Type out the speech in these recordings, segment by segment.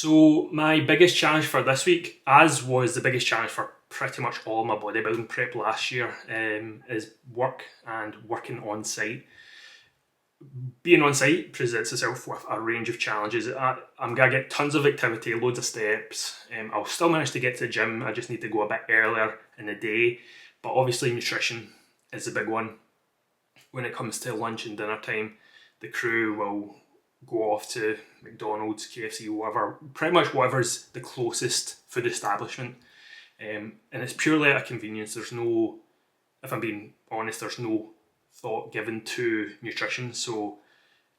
So my biggest challenge for this week, as was the biggest challenge for pretty much all my bodybuilding prep last year, is work and working on site. Being on site presents itself with a range of challenges. I'm going to get tons of activity, loads of steps. I'll still manage to get to the gym. I just need to go a bit earlier in the day. But obviously nutrition is the big one. When it comes to lunch and dinner time, the crew will go off to McDonald's, KFC, whatever, pretty much whatever's the closest food establishment. And it's purely out of convenience. There's no, if I'm being honest, there's no thought given to nutrition. So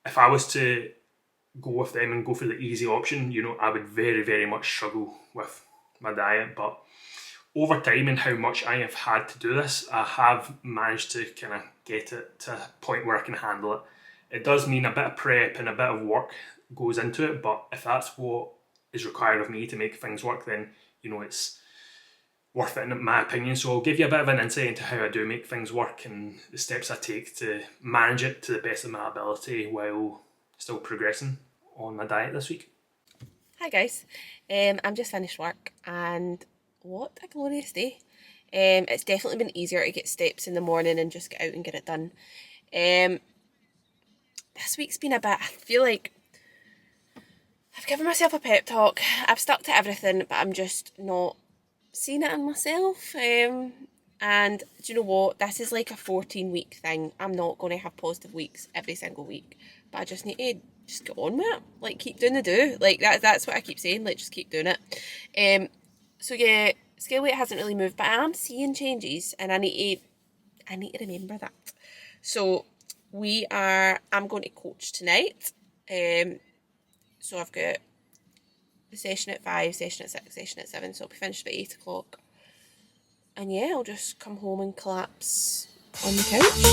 if I was to go with them and go for the easy option, I would very, very much struggle with my diet. But over time and how much I have had to do this, I have managed to kind of get it to a point where I can handle it. It does mean a bit of prep and a bit of work goes into it, but if that's what is required of me to make things work, then it's worth it in my opinion. So I'll give you a bit of an insight into how I do make things work and the steps I take to manage it to the best of my ability while still progressing on my diet this week. Hi guys, I'm just finished work and what a glorious day. It's definitely been easier to get steps in the morning and just get out and get it done. This week's been a bit, I feel like I've given myself a pep talk. I've stuck to everything, but I'm just not seeing it in myself. And do you know what? This is like a 14-week thing. I'm not going to have positive weeks every single week, but I just need to just get on with it. Like, keep doing the do. Like, that's what I keep saying. Like, just keep doing it. So yeah, scale weight hasn't really moved, but I am seeing changes, and I need to remember that. So I'm going to coach tonight. So I've got the session at 5, session at 6, session at 7, so I'll be finished by 8 o'clock. And yeah, I'll just come home and collapse on the couch.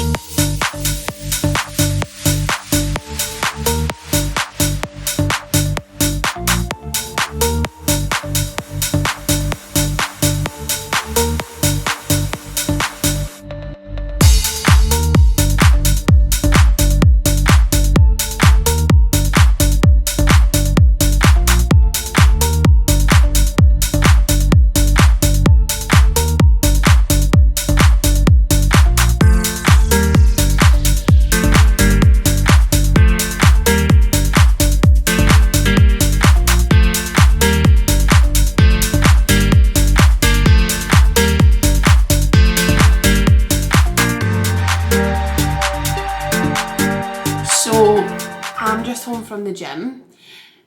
I'm just home from the gym.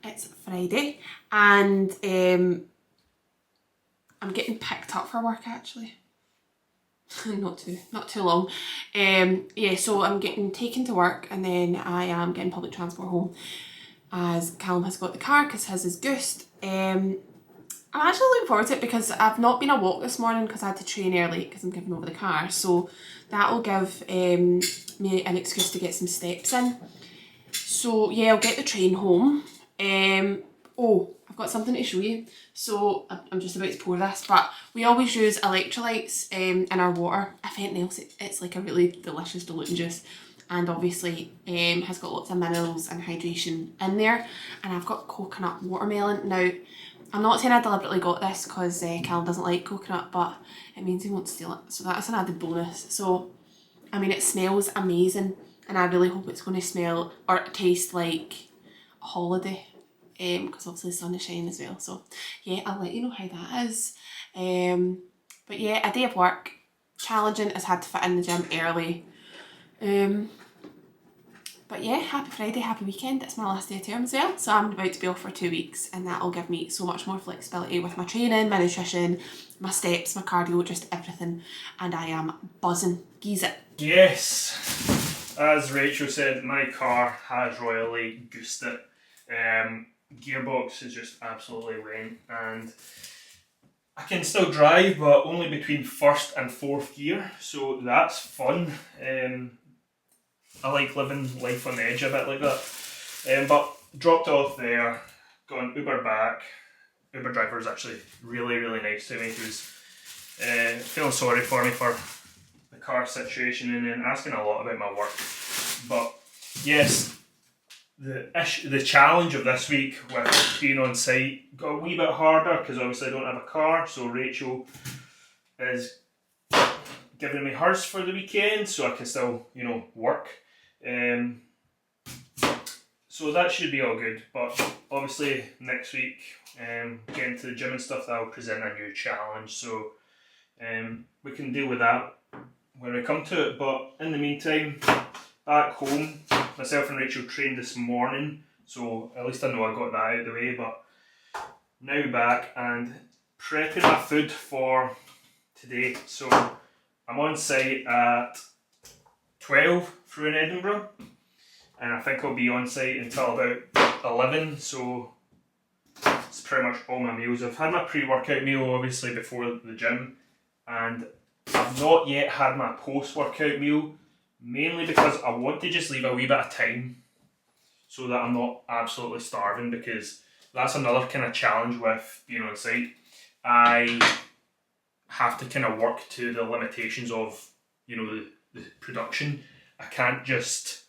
It's Friday and I'm getting picked up for work actually. not too long. So I'm getting taken to work and then I am getting public transport home as Callum has got the car because his is goosed. I'm actually looking forward to it because I've not been a walk this morning because I had to train early because I'm giving over the car. So that will give me an excuse to get some steps in. So yeah, I'll get the train home. I've got something to show you. So I'm just about to pour this, but we always use electrolytes in our water. If anything else, it's like a really delicious diluting juice, and obviously has got lots of minerals and hydration in there. And I've got coconut watermelon. Now, I'm not saying I deliberately got this because Callum doesn't like coconut, but it means he won't steal it. So that's an added bonus. So, I mean, it smells amazing. And I really hope it's going to smell or taste like a holiday, because obviously the sun is shining as well. So yeah, I'll let you know how that is. But yeah, a day of work, challenging as had to fit in the gym early. But yeah, happy Friday, happy weekend. It's my last day of term as well. So I'm about to be off for 2 weeks and that'll give me so much more flexibility with my training, my nutrition, my steps, my cardio, just everything. And I am buzzing. Geese it. Yes. As Rachel said, my car has royally goosed it. Gearbox is just absolutely went, and I can still drive, but only between first and fourth gear, so that's fun. I like living life on the edge a bit like that. But dropped off there, gone Uber back. Uber driver was actually really, really nice to me. He was feeling sorry for me for the car situation and then asking a lot about my work. But yes, the challenge of this week with being on site got a wee bit harder because obviously I don't have a car, so Rachel is giving me hers for the weekend so I can still, work. So that should be all good, but obviously next week, getting to the gym and stuff, that'll present a new challenge, so we can deal with that when we come to it. But in the meantime, back home, myself and Rachel trained this morning, so at least I know I got that out of the way. But now back and prepping my food for today. So I'm on site at 12 through in Edinburgh, and I think I'll be on site until about 11, so it's pretty much all my meals. I've had my pre-workout meal obviously before the gym, and I've not yet had my post-workout meal, mainly because I want to just leave a wee bit of time so that I'm not absolutely starving, because that's another kind of challenge with being on site. I have to kind of work to the limitations of, the production. I can't just,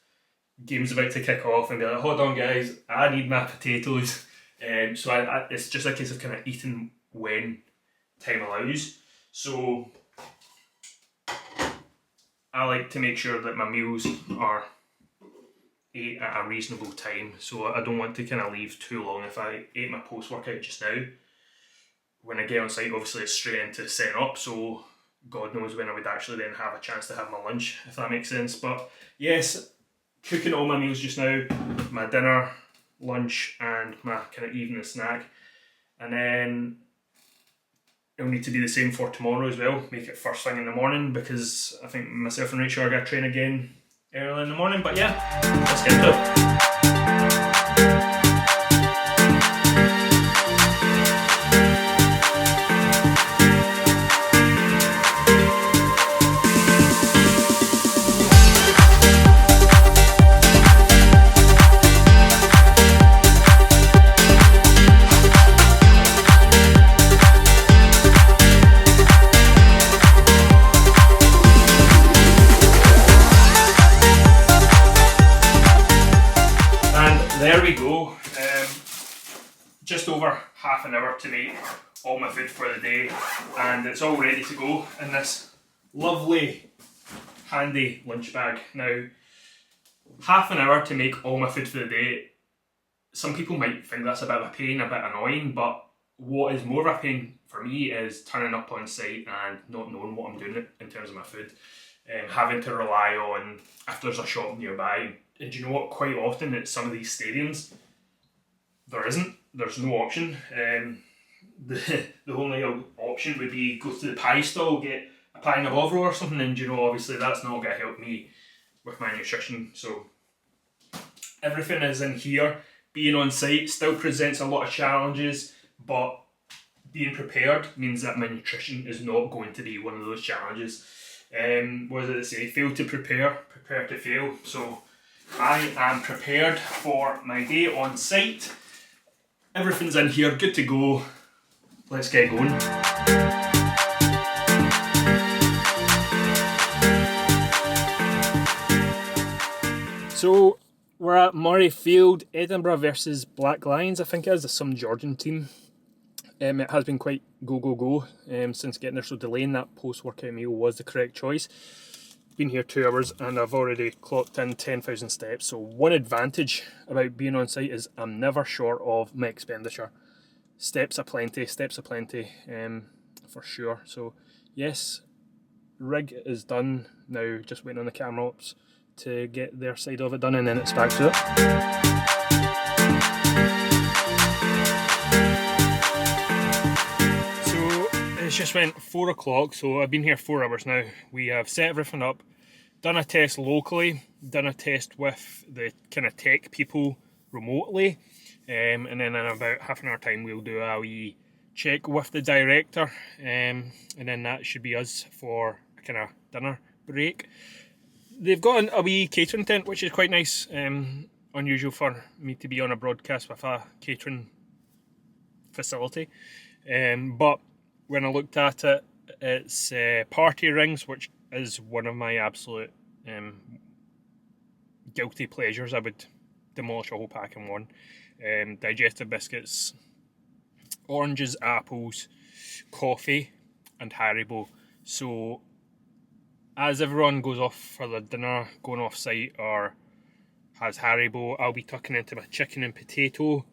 game's about to kick off and be like, hold on guys, I need my potatoes. So it's just a case of kind of eating when time allows. So I like to make sure that my meals are ate at a reasonable time, so I don't want to kind of leave too long. If I ate my post-workout just now, when I get on site, obviously it's straight into setting up, so God knows when I would actually then have a chance to have my lunch, if that makes sense. But yes, cooking all my meals just now, my dinner, lunch and my kind of evening snack, and then it'll need to be the same for tomorrow as well. Make it first thing in the morning, because I think myself and Rachel are going to train again early in the morning. But yeah, let's get into it. There we go, just over half an hour to make all my food for the day, and it's all ready to go in this lovely handy lunch bag. Now, half an hour to make all my food for the day, some people might think that's a bit of a pain, a bit annoying, but what is more of a pain for me is turning up on site and not knowing what I'm doing in terms of my food, having to rely on if there's a shop nearby. And do you know what? Quite often at some of these stadiums, there's no option. The only option would be go to the pie stall, get a pie and a bovril or something, and obviously that's not going to help me with my nutrition. So everything is in here. Being on site still presents a lot of challenges, but being prepared means that my nutrition is not going to be one of those challenges. What does it say? Fail to prepare, prepare to fail. So I am prepared for my day on site. Everything's in here, good to go. Let's get going. So we're at Murrayfield, Edinburgh versus Black Lions, I think it is, some Georgian team. It has been quite go since getting there, so delaying that post-workout meal was the correct choice. Been here 2 hours and I've already clocked in 10,000 steps. So one advantage about being on site is I'm never short of my expenditure. Steps aplenty, for sure. So yes, rig is done now, just waiting on the camera ops to get their side of it done, and then it's back to it. It's just went 4 o'clock, so I've been here 4 hours now. We have set everything up, done a test locally, done a test with the kind of tech people remotely, and then in about half an hour time we'll do a wee check with the director, and then that should be us for a kind of dinner break. They've got a wee catering tent, which is quite nice. Unusual for me to be on a broadcast with a catering facility, but when I looked at it, it's party rings, which is one of my absolute guilty pleasures. I would demolish a whole pack in one. Digestive biscuits, oranges, apples, coffee, and Haribo. So as everyone goes off for their dinner, going off site, or has Haribo, I'll be tucking into my chicken and potato.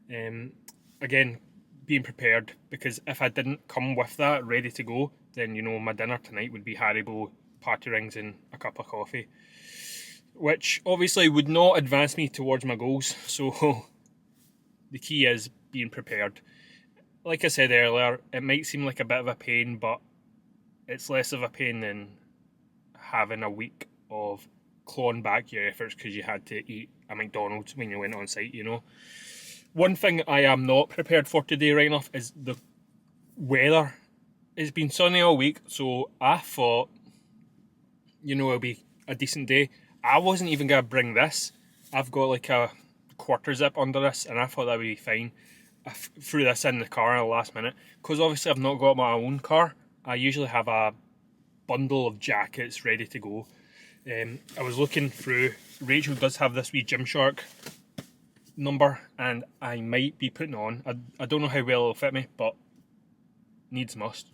Again, being prepared, because if I didn't come with that ready to go, then my dinner tonight would be Haribo, party rings, and a cup of coffee, which obviously would not advance me towards my goals. So the key is being prepared. Like I said earlier, it might seem like a bit of a pain, but it's less of a pain than having a week of clawing back your efforts because you had to eat a McDonald's when you went on site, One thing I am not prepared for today, right enough, is the weather. It's been sunny all week, so I thought, it'll be a decent day. I wasn't even going to bring this. I've got like a quarter zip under this, and I thought that would be fine. I threw this in the car at the last minute, because obviously I've not got my own car. I usually have a bundle of jackets ready to go. I was looking through, Rachel does have this wee Gymshark number, and I might be putting on. I don't know how well it'll fit me, but needs must,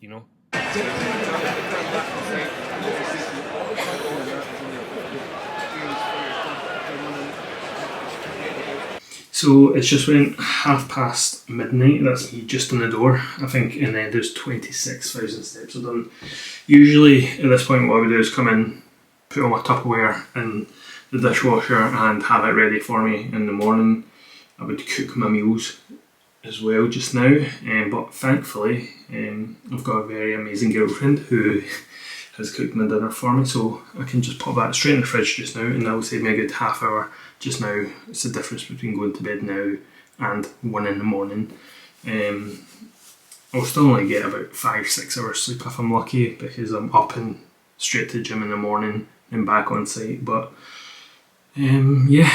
So it's just went midnight. That's me just on the door, I think, and then there's 26,000 steps I've done. Usually at this point what I would do is come in, put all my Tupperware in the dishwasher and have it ready for me in the morning. I would cook my meals as well just now, but thankfully I've got a very amazing girlfriend who has cooked my dinner for me, so I can just pop that straight in the fridge just now, and that will save me a good half hour just now. It's the difference between going to bed now and 1 in the morning. I'll still only get about 5-6 hours sleep if I'm lucky, because I'm up and straight to the gym in the morning and back on site. But yeah,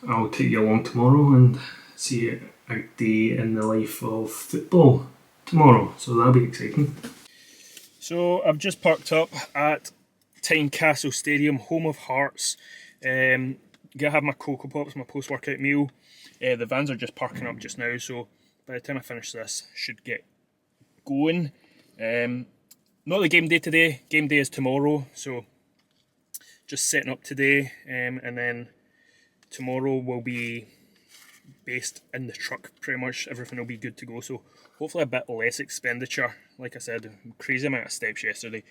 I'll take you along tomorrow and see a day in the life of football tomorrow, so that'll be exciting. So I've just parked up at Tynecastle Stadium, home of Hearts. Gonna have my Cocoa Pops, my post-workout meal. The vans are just parking up just now, so by the time I finish this, should get going. Not the game day today. Game day is tomorrow, so just setting up today, and then tomorrow will be based in the truck. Pretty much everything will be good to go, so hopefully a bit less expenditure. Like I said, crazy amount of steps yesterday,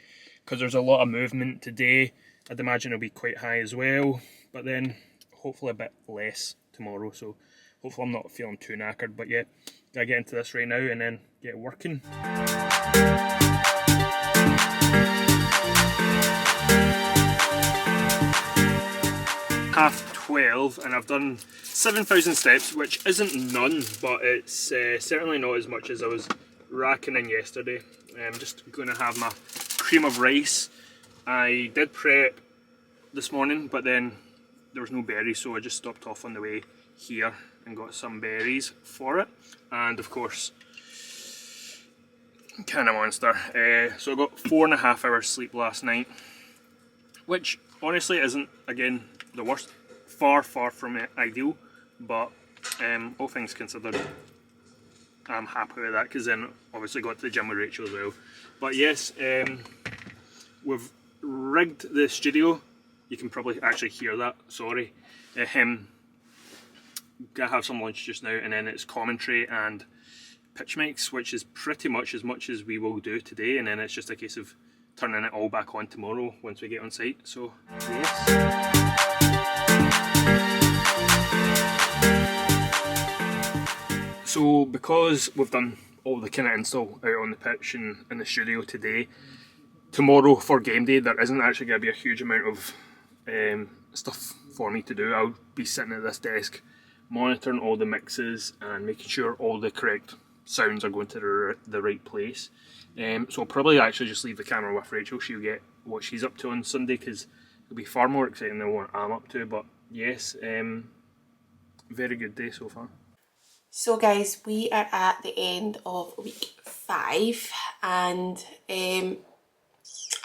because there's a lot of movement today. I'd imagine it'll be quite high as well, but then hopefully a bit less tomorrow, so hopefully I'm not feeling too knackered. But yeah, gotta get into this right now and then get working. 12:30 and I've done 7,000 steps, which isn't none, but it's certainly not as much as I was racking in yesterday. I'm just going to have my cream of rice. I did prep this morning, but then there was no berries, so I just stopped off on the way here and got some berries for it. And of course, can of Monster. So I got 4.5 hours sleep last night, which honestly isn't, again, the worst. Far from ideal, but all things considered, I'm happy with that, because then obviously got to the gym with Rachel as well. But yes, we've rigged the studio. You can probably actually hear that, sorry. Gonna have some lunch just now, and then it's commentary and pitch mix, which is pretty much as we will do today, and then it's just a case of turning it all back on tomorrow once we get on site. So yes. So because we've done all the kind of install out on the pitch and in the studio today, tomorrow for game day there isn't actually going to be a huge amount of stuff for me to do. I'll be sitting at this desk monitoring all the mixes and making sure all the correct sounds are going to the right place. So I'll probably actually just leave the camera with Rachel. She'll get what she's up to on Sunday, because it'll be far more exciting than what I'm up to. But yes, very good day so far. So guys, we are at the end of week 5, and I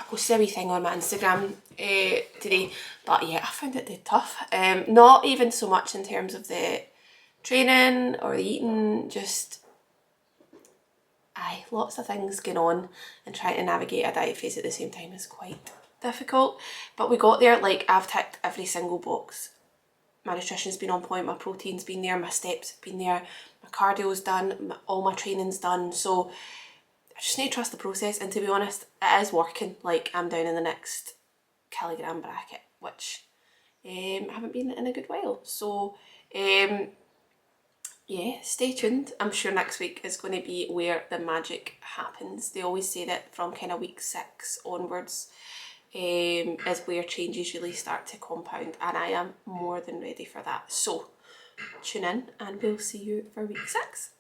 I posted a wee thing on my Instagram today, but yeah, I found it dead tough. Not even so much in terms of the training or the eating, just lots of things going on, and trying to navigate a diet phase at the same time is quite difficult. But we got there. Like, I've ticked every single box. My nutrition's been on point, my protein's been there, my steps have been there, my cardio's done, all my training's done. So I just need to trust the process, and to be honest, it is working. Like, I'm down in the next kilogram bracket, which I haven't been in a good while. So yeah, stay tuned. I'm sure next week is going to be where the magic happens. They always say that from kind of week 6 onwards is where changes really start to compound, and I am more than ready for that. So tune in and we'll see you for week 6.